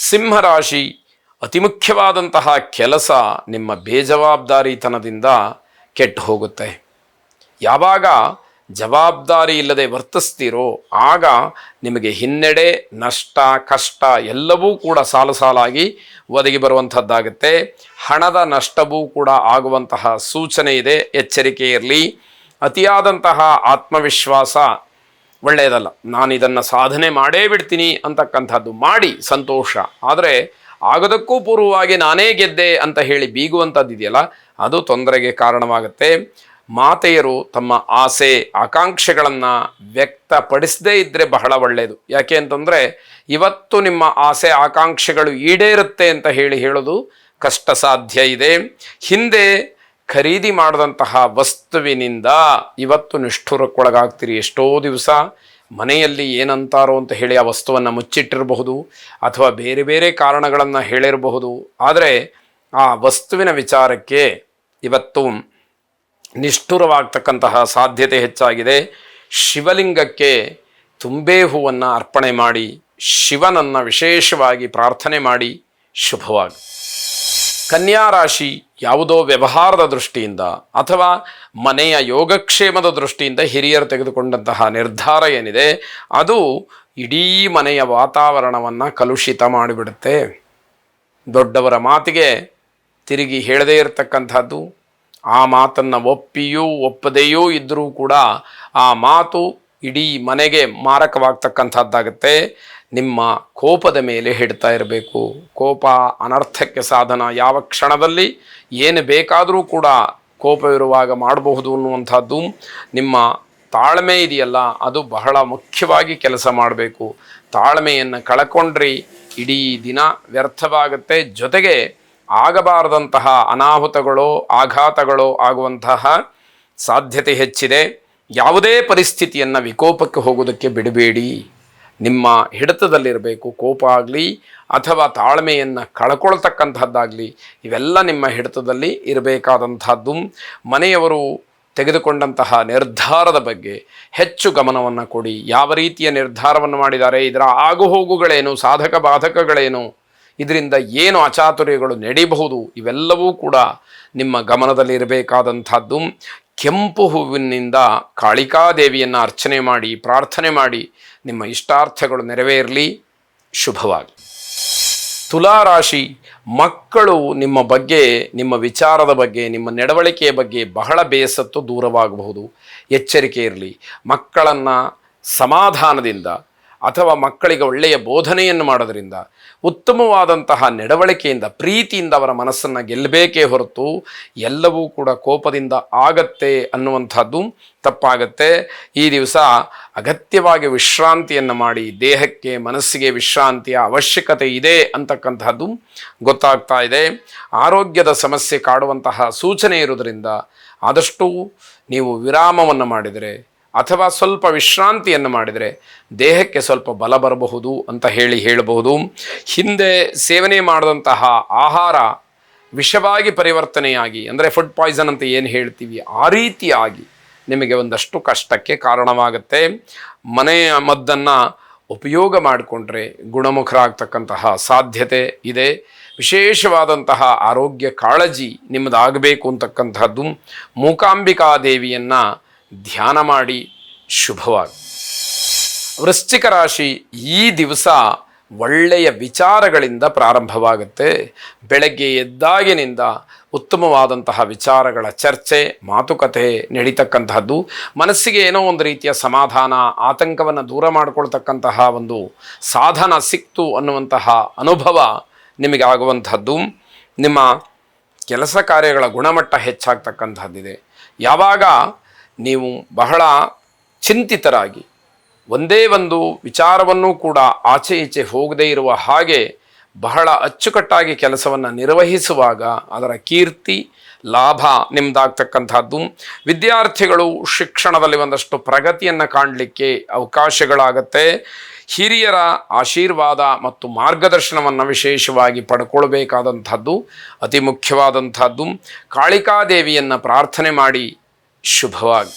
ಸಿಂಹರಾಶಿ, ಅತಿ ಮುಖ್ಯವಾದಂತಹ ಕೆಲಸ ನಿಮ್ಮ ಬೇಜವಾಬ್ದಾರಿತನದಿಂದ ಕೆಟ್ಟು ಹೋಗುತ್ತೆ. ಯಾವಾಗ ಜವಾಬ್ದಾರಿ ಇಲ್ಲದೆ ವರ್ತಿಸ್ತೀರೋ ಆಗ ನಿಮಗೆ ಹಿನ್ನಡೆ, ನಷ್ಟ, ಕಷ್ಟ ಎಲ್ಲವೂ ಕೂಡ ಸಾಲು ಸಾಲಾಗಿ ಒದಗಿ ಬರುವಂಥದ್ದಾಗುತ್ತೆ. ಹಣದ ನಷ್ಟವೂ ಕೂಡ ಆಗುವಂತಹ ಸೂಚನೆ ಇದೆ, ಎಚ್ಚರಿಕೆ ಇರಲಿ. ಅತಿಯಾದಂತಹ ಆತ್ಮವಿಶ್ವಾಸ ಒಳ್ಳೆಯದಲ್ಲ. ನಾನು ಇದನ್ನು ಸಾಧನೆ ಮಾಡೇ ಬಿಡ್ತೀನಿ ಅಂತಕ್ಕಂಥದ್ದು ಮಾಡಿ ಸಂತೋಷ, ಆದರೆ ಆಗೋದಕ್ಕೂ ಪೂರ್ವವಾಗಿ ನಾನೇ ಗೆದ್ದೆ ಅಂತ ಹೇಳಿ ಬೀಗುವಂಥದ್ದು ಇದೆಯಲ್ಲ, ಅದು ತೊಂದರೆಗೆ ಕಾರಣವಾಗುತ್ತೆ. ಮಾತೆಯರು ತಮ್ಮ ಆಸೆ ಆಕಾಂಕ್ಷೆಗಳನ್ನು ವ್ಯಕ್ತಪಡಿಸದೇ ಇದ್ದರೆ ಬಹಳ ಒಳ್ಳೆಯದು. ಯಾಕೆ ಅಂತಂದರೆ ಇವತ್ತು ನಿಮ್ಮ ಆಸೆ ಆಕಾಂಕ್ಷೆಗಳು ಈಡೇರುತ್ತೆ ಅಂತ ಹೇಳೋದು ಕಷ್ಟ ಸಾಧ್ಯ ಇದೆ. ಹಿಂದೆ ಖರೀದಿ ಮಾಡಿದಂತಹ ವಸ್ತುವಿನಿಂದ ಇವತ್ತು ನಿಷ್ಠುರಕ್ಕೊಳಗಾಗ್ತೀರಿ. ಎಷ್ಟೋ ದಿವಸ ಮನೆಯಲ್ಲಿ ಏನಂತಾರೋ ಅಂತ ಹೇಳಿ ಆ ವಸ್ತುವನ್ನು ಮುಚ್ಚಿಟ್ಟಿರಬಹುದು, ಅಥವಾ ಬೇರೆ ಬೇರೆ ಕಾರಣಗಳನ್ನು ಹೇಳಿರಬಹುದು. ಆದರೆ ಆ ವಸ್ತುವಿನ ವಿಚಾರಕ್ಕೆ ಇವತ್ತು ನಿಷ್ಠುರವಾಗ್ತಕ್ಕಂತಹ ಸಾಧ್ಯತೆ ಹೆಚ್ಚಾಗಿದೆ. ಶಿವಲಿಂಗಕ್ಕೆ ತುಂಬೆ ಹೂವನ್ನು ಅರ್ಪಣೆ ಮಾಡಿ ಶಿವನನ್ನು ವಿಶೇಷವಾಗಿ ಪ್ರಾರ್ಥನೆ ಮಾಡಿ ಶುಭವಾಗಿ. ಕನ್ಯಾ ರಾಶಿ, ಯಾವುದೋ ವ್ಯವಹಾರದ ದೃಷ್ಟಿಯಿಂದ ಅಥವಾ ಮನೆಯ ಯೋಗಕ್ಷೇಮದ ದೃಷ್ಟಿಯಿಂದ ಹಿರಿಯರು ತೆಗೆದುಕೊಂಡಂತಹ ನಿರ್ಧಾರ ಏನಿದೆ ಅದು ಇಡೀ ಮನೆಯ ವಾತಾವರಣವನ್ನು ಕಲುಷಿತ ಮಾಡಿಬಿಡುತ್ತೆ. ದೊಡ್ಡವರ ಮಾತಿಗೆ ತಿರುಗಿ ಹೇಳದೇ ಇರತಕ್ಕಂಥದ್ದು, ಆ ಮಾತನ್ನು ಒಪ್ಪಿಯೂ ಒಪ್ಪದೆಯೂ ಇದ್ದರೂ ಕೂಡ ಆ ಮಾತು ಇಡೀ ಮನೆಗೆ ಮಾರಕವಾಗ್ತಕ್ಕಂಥದ್ದಾಗುತ್ತೆ. ನಿಮ್ಮ ಕೋಪದ ಮೇಲೆ ಹಿಡ್ತಾ ಇರಬೇಕು. ಕೋಪ ಅನರ್ಥಕ್ಕೆ ಸಾಧನ. ಯಾವ ಕ್ಷಣದಲ್ಲಿ ಏನು ಬೇಕಾದರೂ ಕೂಡ ಕೋಪವಿರುವಾಗ ಮಾಡಬಹುದು ಅನ್ನುವಂಥದ್ದು. ನಿಮ್ಮ ತಾಳ್ಮೆ ಇದೆಯಲ್ಲ, ಅದು ಬಹಳ ಮುಖ್ಯವಾಗಿ ಕೆಲಸ ಮಾಡಬೇಕು. ತಾಳ್ಮೆಯನ್ನು ಕಳ್ಕೊಂಡ್ರಿ ಇಡೀ ದಿನ ವ್ಯರ್ಥವಾಗುತ್ತೆ. ಜೊತೆಗೆ ಆಗಬಾರದಂತಹ ಅನಾಹುತಗಳು, ಆಘಾತಗಳು ಆಗುವಂತಹ ಸಾಧ್ಯತೆ ಹೆಚ್ಚಿದೆ. ಯಾವುದೇ ಪರಿಸ್ಥಿತಿಯನ್ನು ವಿಕೋಪಕ್ಕೆ ಹೋಗೋದಕ್ಕೆ ಬಿಡಬೇಡಿ. ನಿಮ್ಮ ಹಿಡಿತದಲ್ಲಿರಬೇಕು. ಕೋಪ ಆಗಲಿ ಅಥವಾ ತಾಳ್ಮೆಯನ್ನು ಕಳ್ಕೊಳ್ತಕ್ಕಂಥದ್ದಾಗಲಿ, ಇವೆಲ್ಲ ನಿಮ್ಮ ಹಿಡಿತದಲ್ಲಿ ಇರಬೇಕಾದಂಥದ್ದು. ಮನೆಯವರು ತೆಗೆದುಕೊಂಡಂತಹ ನಿರ್ಧಾರದ ಬಗ್ಗೆ ಹೆಚ್ಚು ಗಮನವನ್ನು ಕೊಡಿ. ಯಾವ ರೀತಿಯ ನಿರ್ಧಾರವನ್ನು ಮಾಡಿದ್ದಾರೆ, ಇದರ ಆಗುಹೋಗುಗಳೇನು, ಸಾಧಕ ಬಾಧಕಗಳೇನು, ಇದರಿಂದ ಏನು ಅಚಾತುರ್ಯಗಳು ನಡೀಬಹುದು, ಇವೆಲ್ಲವೂ ಕೂಡ ನಿಮ್ಮ ಗಮನದಲ್ಲಿರಬೇಕಾದಂಥದ್ದು. ಕೆಂಪು ಹೂವಿನಿಂದ ಕಾಳಿಕಾದೇವಿಯನ್ನು ಅರ್ಚನೆ ಮಾಡಿ ಪ್ರಾರ್ಥನೆ ಮಾಡಿ ನಿಮ್ಮ ಇಷ್ಟಾರ್ಥಗಳು ನೆರವೇರಲಿ. ಶುಭವಾಗಿ. ತುಲಾರಾಶಿ, ಮಕ್ಕಳು ನಿಮ್ಮ ಬಗ್ಗೆ, ನಿಮ್ಮ ವಿಚಾರದ ಬಗ್ಗೆ, ನಿಮ್ಮ ನಡವಳಿಕೆಯ ಬಗ್ಗೆ ಬಹಳ ಬೇಸತ್ತು ದೂರವಾಗಬಹುದು. ಎಚ್ಚರಿಕೆ ಇರಲಿ. ಮಕ್ಕಳನ್ನು ಸಮಾಧಾನದಿಂದ ಅಥವಾ ಮಕ್ಕಳಿಗೆ ಒಳ್ಳೆಯ ಬೋಧನೆಯನ್ನು ಮಾಡೋದರಿಂದ, ಉತ್ತಮವಾದಂತಹ ನಡವಳಿಕೆಯಿಂದ, ಪ್ರೀತಿಯಿಂದ ಅವರ ಮನಸ್ಸನ್ನು ಗೆಲ್ಲಬೇಕೇ ಹೊರತು ಎಲ್ಲವೂ ಕೂಡ ಕೋಪದಿಂದ ಆಗತ್ತೆ ಅನ್ನುವಂಥದ್ದು ತಪ್ಪಾಗತ್ತೆ. ಈ ದಿವಸ ಅಗತ್ಯವಾಗಿ ವಿಶ್ರಾಂತಿಯನ್ನು ಮಾಡಿ, ದೇಹಕ್ಕೆ ಮನಸ್ಸಿಗೆ ವಿಶ್ರಾಂತಿಯ ಅವಶ್ಯಕತೆ ಇದೆ ಅಂತಕ್ಕಂಥದ್ದು ಗೊತ್ತಾಗ್ತಾ ಇದೆ. ಆರೋಗ್ಯದ ಸಮಸ್ಯೆ ಕಾಡುವಂತಹ ಸೂಚನೆ ಇರುವುದರಿಂದ ಆದಷ್ಟು ನೀವು ವಿರಾಮವನ್ನು ಮಾಡಿದರೆ ಅಥವಾ ಸ್ವಲ್ಪ ವಿಶ್ರಾಂತಿಯನ್ನು ಮಾಡಿದರೆ ದೇಹಕ್ಕೆ ಸ್ವಲ್ಪ ಬಲ ಬರಬಹುದು ಅಂತ ಹೇಳಬಹುದು. ಹಿಂದೆ ಸೇವನೆ ಮಾಡಿದಂತಹ ಆಹಾರ ವಿಷವಾಗಿ ಪರಿವರ್ತನೆಯಾಗಿ, ಅಂದರೆ ಫುಡ್ ಪಾಯ್ಸನ್ ಅಂತ ಏನು ಹೇಳ್ತೀವಿ, ಆ ರೀತಿಯಾಗಿ ನಿಮಗೆ ಒಂದಷ್ಟು ಕಷ್ಟಕ್ಕೆ ಕಾರಣವಾಗುತ್ತೆ. ಮನೆಯ ಮದ್ದನ್ನು ಉಪಯೋಗ ಮಾಡಿಕೊಂಡ್ರೆ ಗುಣಮುಖರಾಗ್ತಕ್ಕಂತಹ ಸಾಧ್ಯತೆ ಇದೆ. ವಿಶೇಷವಾದಂತಹ ಆರೋಗ್ಯ ಕಾಳಜಿ ನಿಮ್ಮದಾಗಬೇಕು ಅಂತಕ್ಕಂಥದ್ದು. ಮೂಕಾಂಬಿಕಾ ದೇವಿಯನ್ನು ಧ್ಯಾನ ಮಾಡಿ ಶುಭವಾಗಿ. ವೃಶ್ಚಿಕ ರಾಶಿ, ಈ ದಿವಸ ಒಳ್ಳೆಯ ವಿಚಾರಗಳಿಂದ ಪ್ರಾರಂಭವಾಗುತ್ತೆ. ಬೆಳಗ್ಗೆ ಎದ್ದಾಗಿನಿಂದ ಉತ್ತಮವಾದಂತಹ ವಿಚಾರಗಳ ಚರ್ಚೆ, ಮಾತುಕತೆ ನಡೀತಕ್ಕಂತಹದ್ದು. ಮನಸ್ಸಿಗೆ ಏನೋ ಒಂದು ರೀತಿಯ ಸಮಾಧಾನ, ಆತಂಕವನ್ನು ದೂರ ಮಾಡಿಕೊಳ್ತಕ್ಕಂತಹ ಒಂದು ಸಾಧನ ಸಿಕ್ತು ಅನ್ನುವಂತಹ ಅನುಭವ ನಿಮಗೆ ಆಗುವಂಥದ್ದು. ನಿಮ್ಮ ಕೆಲಸ ಕಾರ್ಯಗಳ ಗುಣಮಟ್ಟ ಹೆಚ್ಚಾಗ್ತಕ್ಕಂಥದ್ದಿದೆ. ಯಾವಾಗ ನೀವು ಬಹಳ ಚಿಂತಿತರಾಗಿ ಒಂದೇ ಒಂದು ವಿಚಾರವನ್ನು ಕೂಡ ಆಚೆ ಈಚೆ ಹೋಗದೇ ಇರುವ ಹಾಗೆ ಬಹಳ ಅಚ್ಚುಕಟ್ಟಾಗಿ ಕೆಲಸವನ್ನು ನಿರ್ವಹಿಸುವಾಗ ಅದರ ಕೀರ್ತಿ ಲಾಭ ನಿಮ್ಮದಾಗ್ತಕ್ಕಂಥದ್ದು. ವಿದ್ಯಾರ್ಥಿಗಳು ಶಿಕ್ಷಣದಲ್ಲಿ ಒಂದಷ್ಟು ಪ್ರಗತಿಯನ್ನು ಕಾಣಲಿಕ್ಕೆ ಅವಕಾಶಗಳಾಗತ್ತೆ. ಹಿರಿಯರ ಆಶೀರ್ವಾದ ಮತ್ತು ಮಾರ್ಗದರ್ಶನವನ್ನು ವಿಶೇಷವಾಗಿ ಪಡ್ಕೊಳ್ಬೇಕಾದಂಥದ್ದು ಅತಿ ಮುಖ್ಯವಾದಂಥದ್ದು. ಕಾಳಿಕಾದೇವಿಯನ್ನು ಪ್ರಾರ್ಥನೆ ಮಾಡಿ ಶುಭವಾಗಿ.